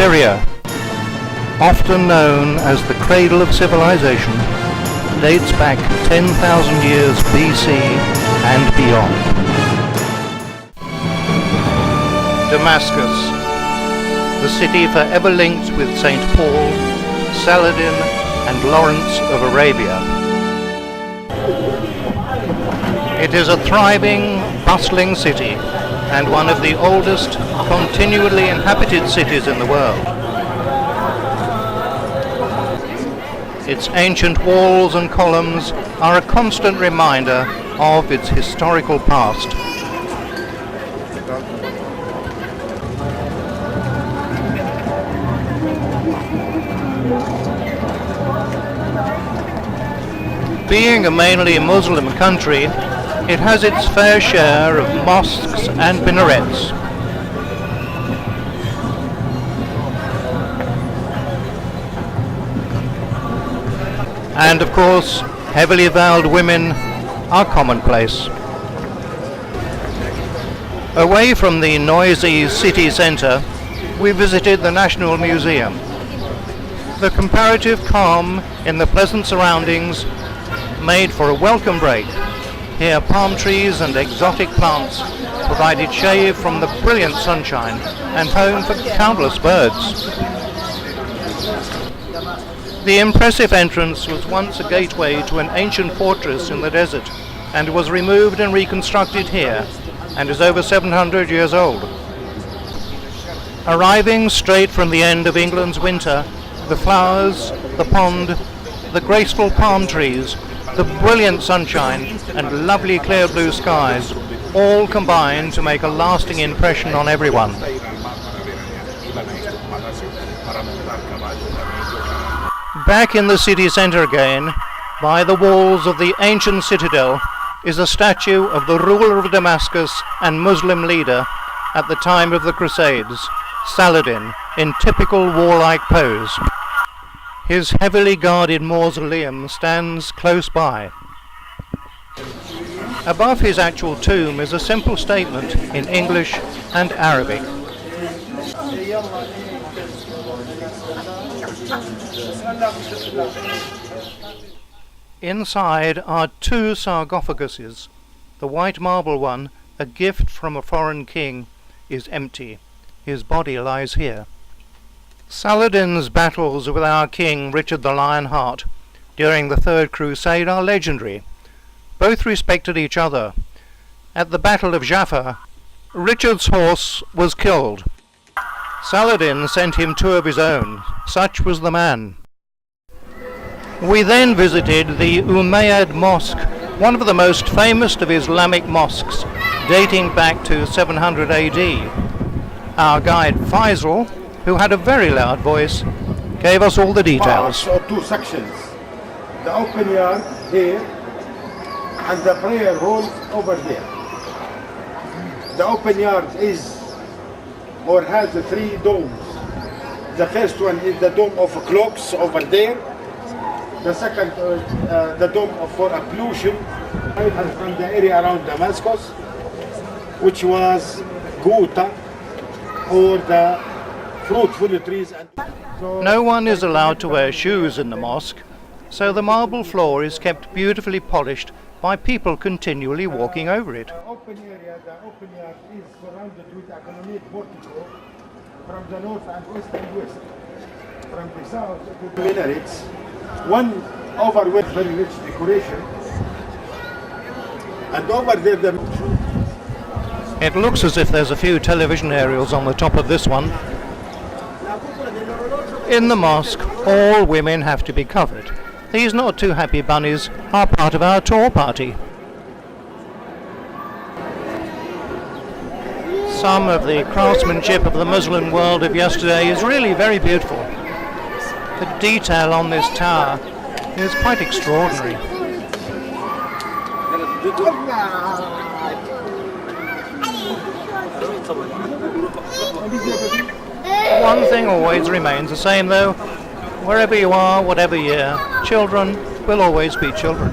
Syria, often known as the cradle of civilization, dates back 10,000 years BC and beyond. Damascus, the city forever linked with St. Paul, Saladin and Lawrence of Arabia. It is a thriving, bustling city and one of the oldest continually inhabited cities in the world. Its ancient walls and columns are a constant reminder of its historical past. Being a mainly Muslim country, it has its fair share of mosques and minarets. And of course, heavily veiled women are commonplace. Away from the noisy city centre, we visited the National Museum. The comparative calm in the pleasant surroundings made for a welcome break. Here palm trees and exotic plants provided shade from the brilliant sunshine and home for countless birds. The impressive entrance was once a gateway to an ancient fortress in the desert and was removed and reconstructed here and is over 700 years old. Arriving straight from the end of England's winter, the flowers, the pond, the graceful palm trees, the brilliant sunshine and lovely clear blue skies all combine to make a lasting impression on everyone. Back in the city centre again, by the walls of the ancient citadel, is a statue of the ruler of Damascus and Muslim leader at the time of the Crusades, Saladin, in typical warlike pose. His heavily guarded mausoleum stands close by. Above his actual tomb is a simple statement in English and Arabic. Inside are two sarcophaguses. The white marble one, a gift from a foreign king, is empty. His body lies here. Saladin's battles with our king Richard the Lionheart during the Third Crusade are legendary. Both respected each other. At the Battle of Jaffa, Richard's horse was killed. Saladin sent him two of his own. Such was the man. We then visited the Ummayad Mosque, one of the most famous of Islamic mosques, dating back to 700 AD. Our guide Faisal, who had a very loud voice, gave us all the details. Or two sections. The open yard here and the prayer hall over there. The open yard is or has three domes. The first one is the dome of clocks over there. The second the dome for ablution, and from the area around Damascus, which was Ghouta, or the fruitful trees. No one is allowed to wear shoes in the mosque, so the marble floor is kept beautifully polished by people continually walking over it. The open yard is surrounded with a colonnade portico from the north and east and west. From the south to the minarets, one over with very rich decoration, and over there the... It looks as if there's a few television aerials on the top of this one. In the mosque, all women have to be covered. These not too happy bunnies are part of our tour party. Some of the craftsmanship of the Muslim world of yesterday is really very beautiful. The detail on this tower is quite extraordinary. One thing always remains the same though. Wherever you are, whatever year, children will always be children.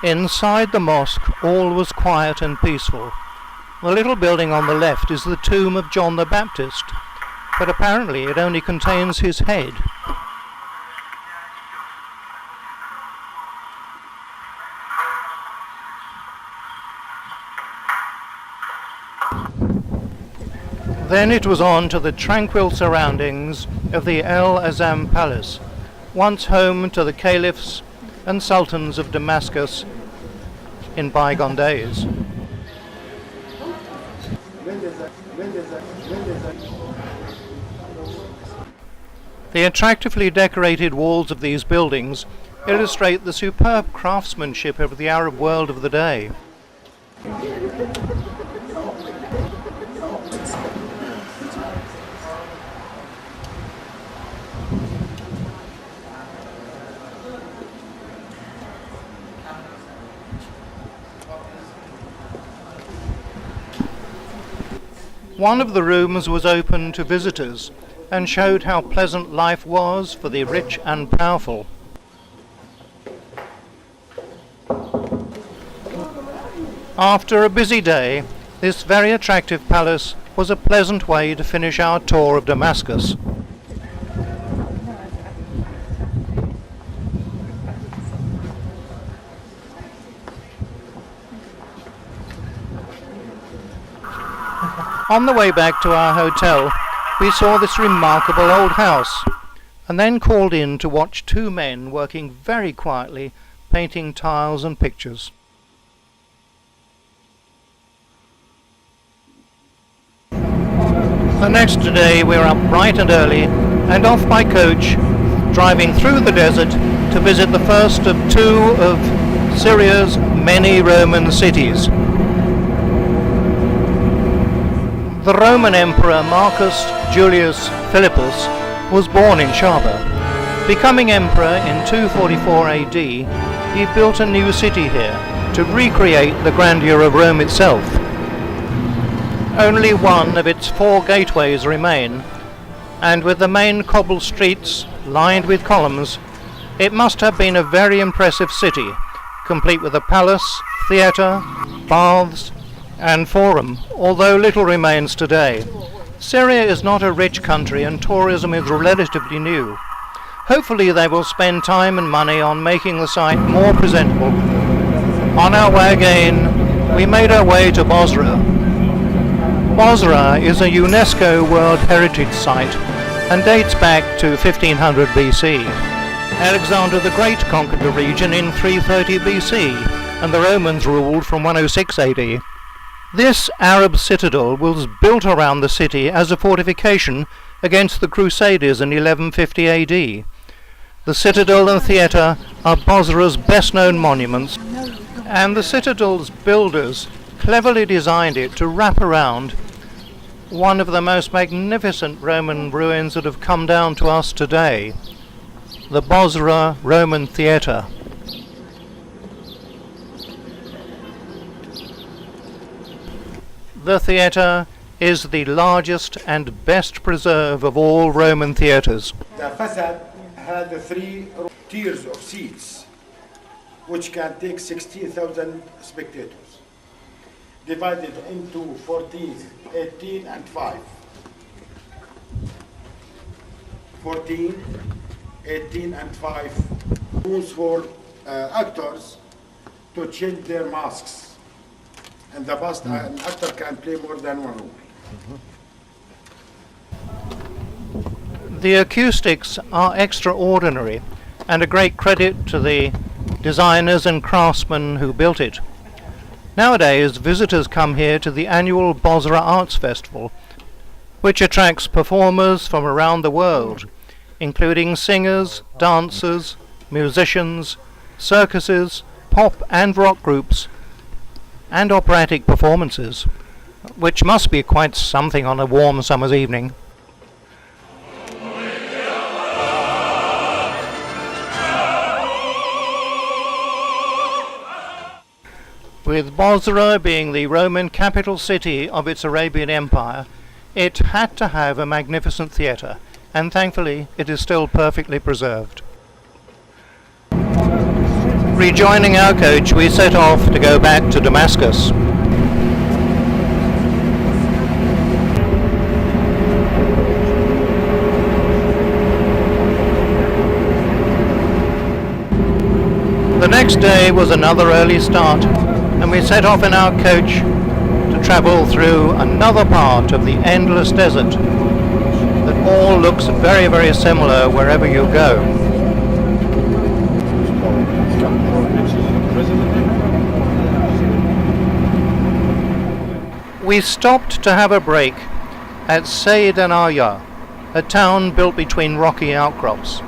Inside the mosque all was quiet and peaceful. The little building on the left is the tomb of John the Baptist, but apparently it only contains his head. Then it was on to the tranquil surroundings of the Asam Palace, once home to the caliphs and sultans of Damascus in bygone days. The attractively decorated walls of these buildings illustrate the superb craftsmanship of the Arab world of the day. One of the rooms was open to visitors and showed how pleasant life was for the rich and powerful. After a busy day, this very attractive palace was a pleasant way to finish our tour of Damascus. On the way back to our hotel, we saw this remarkable old house, and then called in to watch two men working very quietly, painting tiles and pictures. The next day we were up bright and early, and off by coach, driving through the desert to visit the first of two of Syria's many Roman cities. The Roman Emperor Marcus Julius Philippus was born in Shaba. Becoming emperor in 244 AD, he built a new city here to recreate the grandeur of Rome itself. Only one of its 4 gateways remain, and with the main cobbled streets lined with columns, it must have been a very impressive city, complete with a palace, theatre, baths, and forum, although little remains today. Syria is not a rich country and tourism is relatively new. Hopefully they will spend time and money on making the site more presentable. On our way again, we made our way to Bosra. Bosra is a UNESCO World Heritage Site and dates back to 1500 BC. Alexander the Great conquered the region in 330 BC, and the Romans ruled from 106 AD. This Arab citadel was built around the city as a fortification against the Crusaders in 1150 AD. The citadel and theatre are Bosra's best-known monuments, and the citadel's builders cleverly designed it to wrap around one of the most magnificent Roman ruins that have come down to us today, the Bosra Roman Theatre. The theatre is the largest and best preserved of all Roman theatres. The facade had 3 tiers of seats, which can take 16,000 spectators, divided into 14, 18, and 5. 14, 18, and 5 rooms for actors to change their masks. And the bust, an actor can play more than one role. The acoustics are extraordinary and a great credit to the designers and craftsmen who built it. Nowadays, visitors come here to the annual Bosra Arts Festival, which attracts performers from around the world, including singers, dancers, musicians, circuses, pop and rock groups, and operatic performances, which must be quite something on a warm summer's evening. With Bosra being the Roman capital city of its Arabian Empire, it had to have a magnificent theatre, and thankfully it is still perfectly preserved. Rejoining our coach, we set off to go back to Damascus. The next day was another early start, and we set off in our coach to travel through another part of the endless desert that all looks very, very similar wherever you go. We stopped to have a break at Saladin, a town built between rocky outcrops.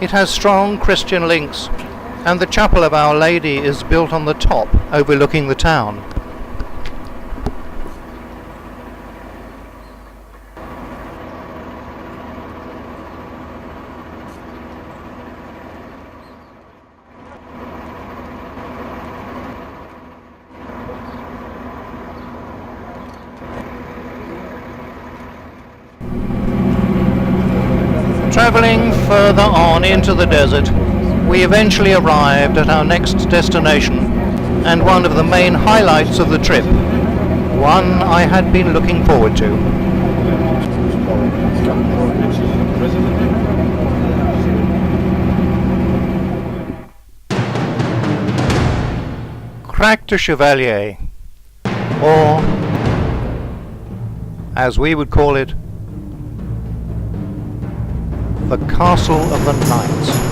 It has strong Christian links, and the chapel of Our Lady is built on the top, overlooking the town. Travelling further on into the desert, we eventually arrived at our next destination, and one of the main highlights of the trip, one I had been looking forward to. Krac Des Chevaliers, or, as we would call it, the Castle of the Knights.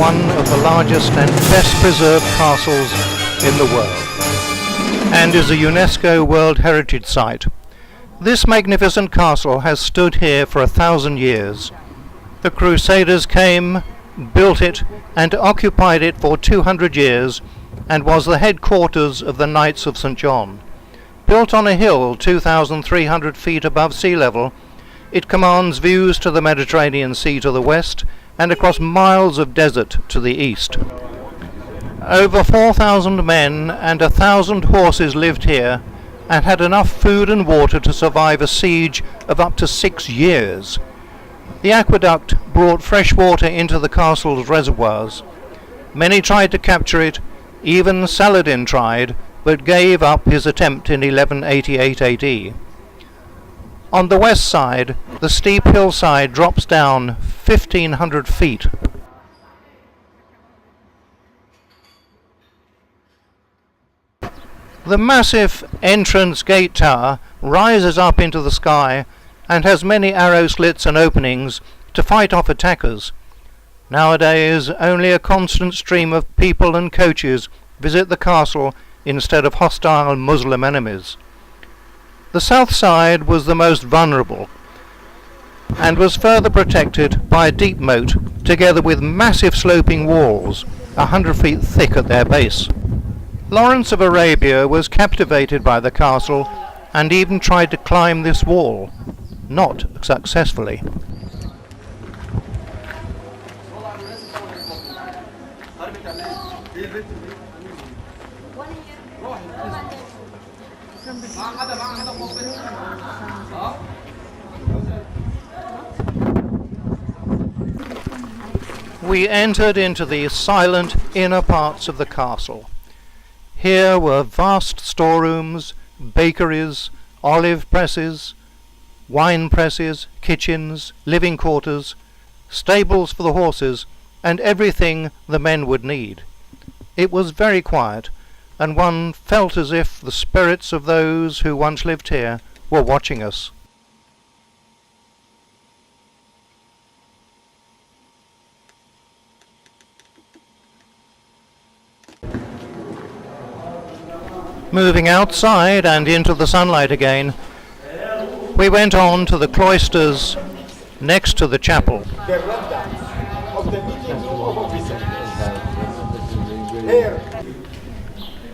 One of the largest and best preserved castles in the world, and is a UNESCO World Heritage Site. This magnificent castle has stood here for 1,000 years. The Crusaders came, built it, and occupied it for 200 years, and was the headquarters of the Knights of St. John. Built on a hill 2,300 feet above sea level, it commands views to the Mediterranean Sea to the west and across miles of desert to the east. Over 4,000 men and 1,000 horses lived here and had enough food and water to survive a siege of up to 6 years. The aqueduct brought fresh water into the castle's reservoirs. Many tried to capture it, even Saladin tried, but gave up his attempt in 1188 AD. On the west side, the steep hillside drops down 1,500 feet. The massive entrance gate tower rises up into the sky and has many arrow slits and openings to fight off attackers. Nowadays, only a constant stream of people and coaches visit the castle instead of hostile Muslim enemies. The south side was the most vulnerable and was further protected by a deep moat together with massive sloping walls 100 feet thick at their base. Lawrence of Arabia was captivated by the castle and even tried to climb this wall, not successfully. We entered into the silent inner parts of the castle. Here were vast storerooms, bakeries, olive presses, wine presses, kitchens, living quarters, stables for the horses, and everything the men would need. It was very quiet, and one felt as if the spirits of those who once lived here were watching us. Moving outside and into the sunlight again, we went on to the cloisters next to the chapel.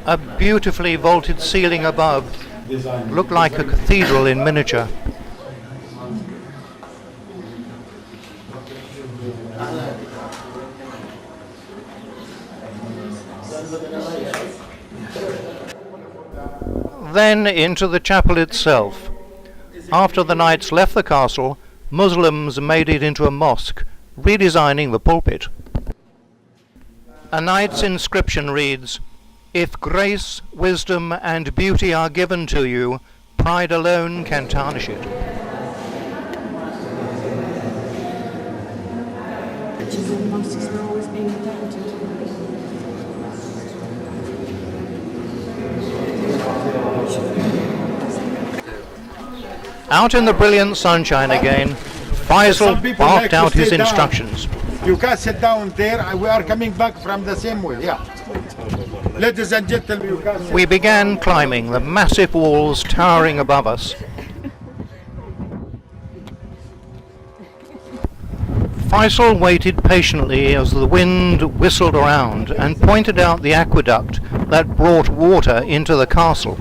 A beautifully vaulted ceiling above looked like a cathedral in miniature. Then into the chapel itself. After the knights left the castle, Muslims made it into a mosque, redesigning the pulpit. A knight's inscription reads, "If grace, wisdom and beauty are given to you, pride alone can tarnish it." Out in the brilliant sunshine again, Faisal barked out his instructions. You can sit down there. We are coming back from the same way. Yeah. Ladies and gentlemen, you can sit. We began climbing the massive walls towering above us. Faisal waited patiently as the wind whistled around and pointed out the aqueduct that brought water into the castle.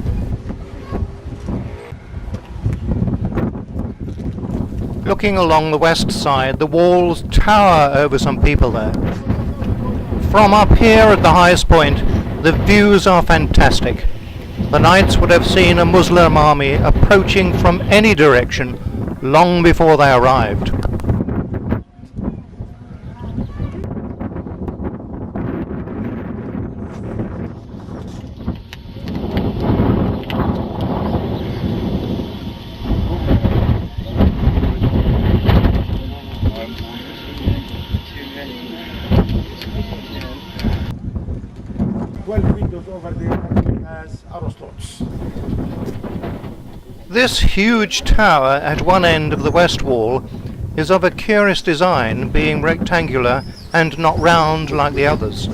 Looking along the west side, the walls tower over some people there. From up here at the highest point, the views are fantastic. The knights would have seen a Muslim army approaching from any direction long before they arrived. This huge tower at one end of the west wall is of a curious design, being rectangular and not round like the others.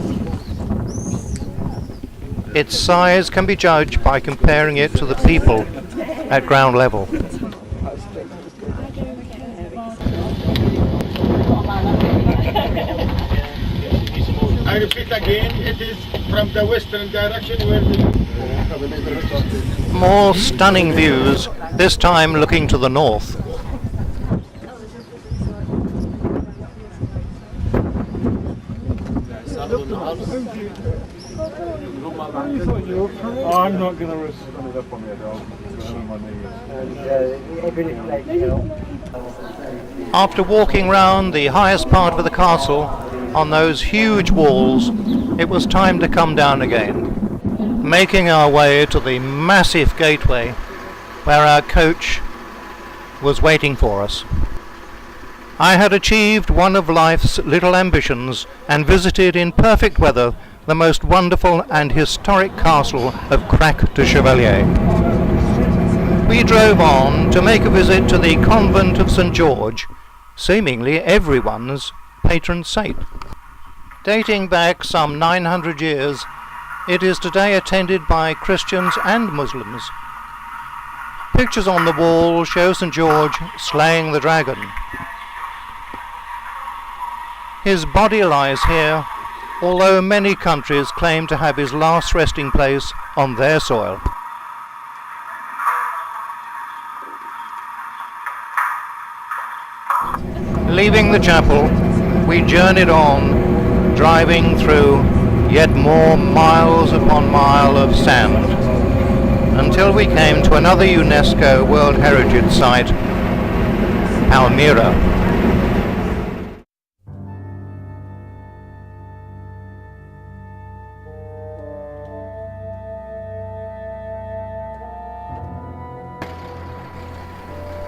Its size can be judged by comparing it to the people at ground level. I repeat again, it is from the western direction where the... More stunning views, this time looking to the north. I'm not going to risk another for me at all. After walking round the highest part of the castle on those huge walls, it was time to come down again, making our way to the massive gateway where our coach was waiting for us. I had achieved one of life's little ambitions and visited in perfect weather the most wonderful and historic castle of Krac Des Chevaliers. We drove on to make a visit to the convent of St. George, seemingly everyone's patron saint. Dating back some 900 years, it is today attended by Christians and Muslims. Pictures on the wall show St. George slaying the dragon. His body lies here, although many countries claim to have his last resting place on their soil. Leaving the chapel, we journeyed on, driving through yet more miles upon mile of sand, until we came to another UNESCO World Heritage Site, Palmyra.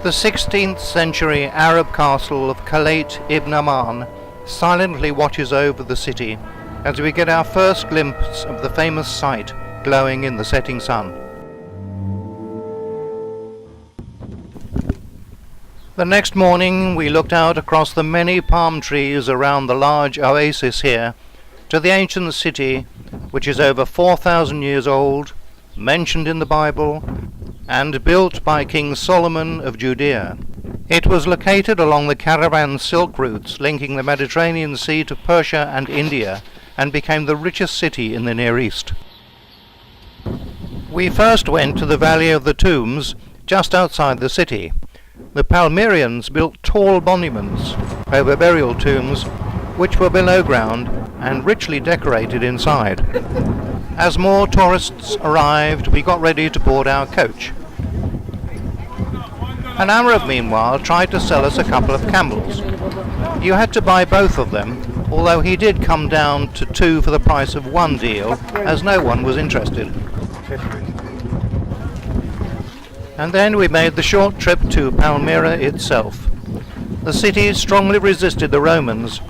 The 16th century Arab castle of Khalait ibn Aman silently watches over the city as we get our first glimpse of the famous site glowing in the setting sun. The next morning we looked out across the many palm trees around the large oasis here to the ancient city, which is over 4,000 years old, mentioned in the Bible, and built by King Solomon of Judea. It was located along the caravan silk routes linking the Mediterranean Sea to Persia and India, and became the richest city in the Near East. We first went to the Valley of the Tombs, just outside the city. The Palmyrians built tall monuments over burial tombs, which were below ground and richly decorated inside. As more tourists arrived, we got ready to board our coach. An Arab, meanwhile, tried to sell us a couple of camels. You had to buy both of them, although he did come down to 2 for the price of 1 deal, as no one was interested. And then we made the short trip to Palmyra itself. The city strongly resisted the Romans.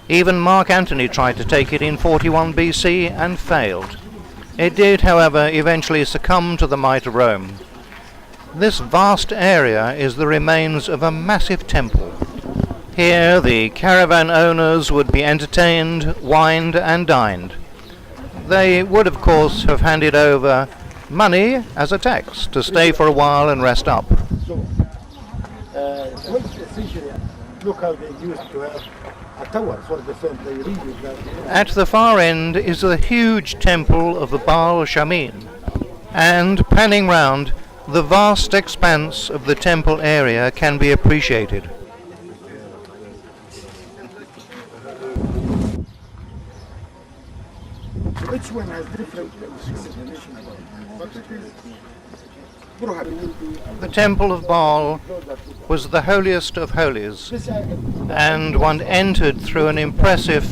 Even Mark Antony tried to take it in 41 BC and failed. It did, however, eventually succumb to the might of Rome. This vast area is the remains of a massive temple. Here the caravan owners would be entertained, wined and dined. They would of course have handed over money as a tax to stay for a while and rest up. So, 20th century, look how they used to have a tower for defense. They reused that. At the far end is the huge temple of the Baal Shamin, and panning round, the vast expanse of the temple area can be appreciated. Each one has different The temple of Baal was the holiest of holies, and one entered through an impressive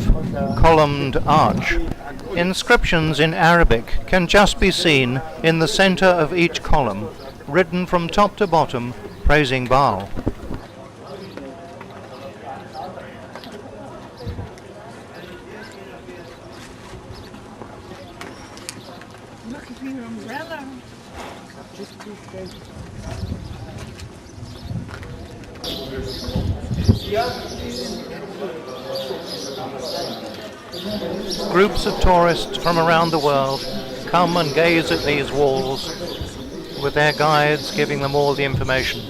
columned arch. Inscriptions in Arabic can just be seen in the center of each column, written from top to bottom, praising Baal. Look at your umbrella. Groups of tourists from around the world come and gaze at these walls, with their guides giving them all the information.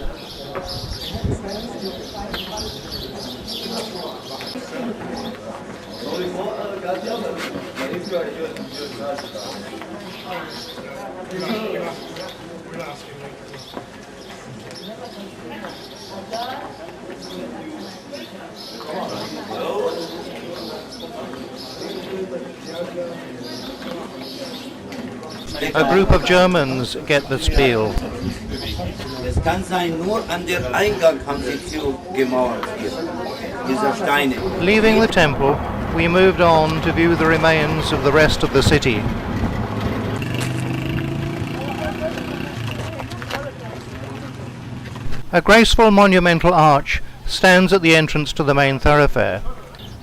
A group of Germans get the spiel. Es kann sein, nur an der Eingang haben sie zugemauert hier. Diese Steine. Leaving the temple, we moved on to view the remains of the rest of the city. A graceful monumental arch stands at the entrance to the main thoroughfare.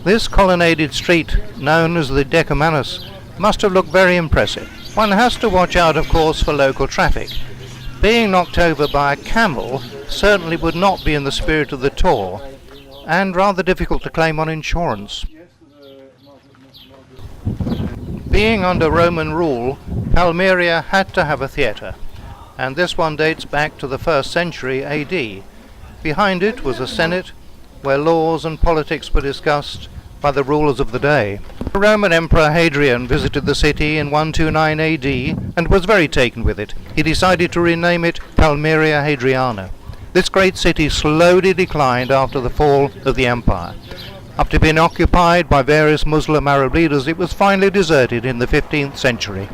This colonnaded street, known as the Decumanus, must have looked very impressive. One has to watch out, of course, for local traffic. Being knocked over by a camel certainly would not be in the spirit of the tour, and rather difficult to claim on insurance. Being under Roman rule, Palmyra had to have a theatre, and this one dates back to the 1st century AD. Behind it was a senate, where laws and politics were discussed by the rulers of the day. The Roman Emperor Hadrian visited the city in 129 AD and was very taken with it. He decided to rename it Palmyra Hadriana. This great city slowly declined after the fall of the empire. After being occupied by various Muslim Arab leaders, it was finally deserted in the 15th century.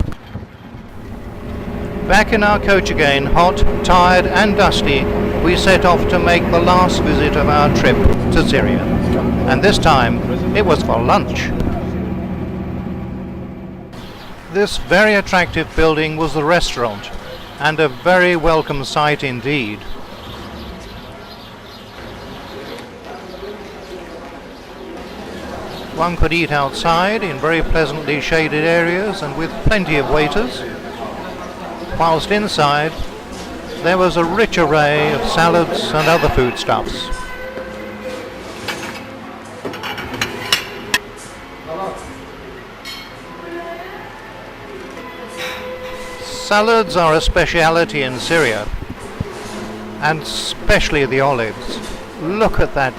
Back in our coach again, hot, tired and dusty, we set off to make the last visit of our trip to Syria. And this time, it was for lunch. This very attractive building was the restaurant, and a very welcome sight indeed. One could eat outside in very pleasantly shaded areas and with plenty of waiters, whilst inside there was a rich array of salads and other foodstuffs. Salads are a speciality in Syria, and especially the olives. Look at that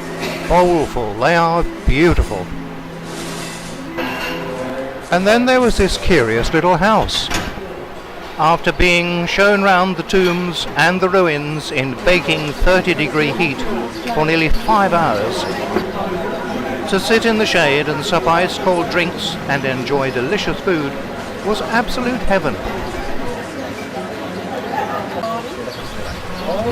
bowlful, they are beautiful. And then there was this curious little house. After being shown round the tombs and the ruins in baking 30-degree heat for nearly 5 hours, to sit in the shade and sup ice-cold drinks and enjoy delicious food was absolute heaven.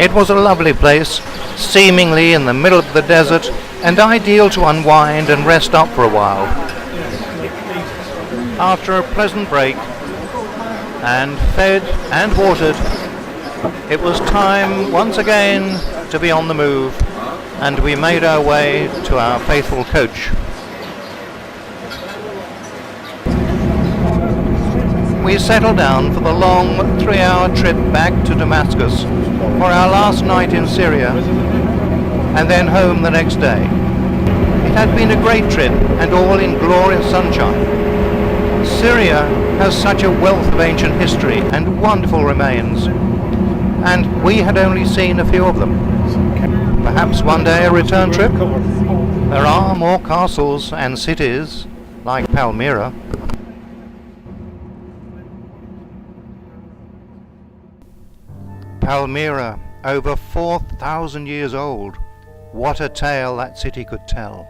It was a lovely place, seemingly in the middle of the desert, and ideal to unwind and rest up for a while. After a pleasant break, and fed and watered, it was time once again to be on the move, and we made our way to our faithful coach. We settled down for the long 3-hour trip back to Damascus for our last night in Syria, and then home the next day. It had been a great trip, and all in glorious sunshine. Syria has such a wealth of ancient history and wonderful remains, and we had only seen a few of them. Perhaps one day a return trip? There are more castles and cities, like Palmyra. Palmyra, over 4,000 years old. What a tale that city could tell.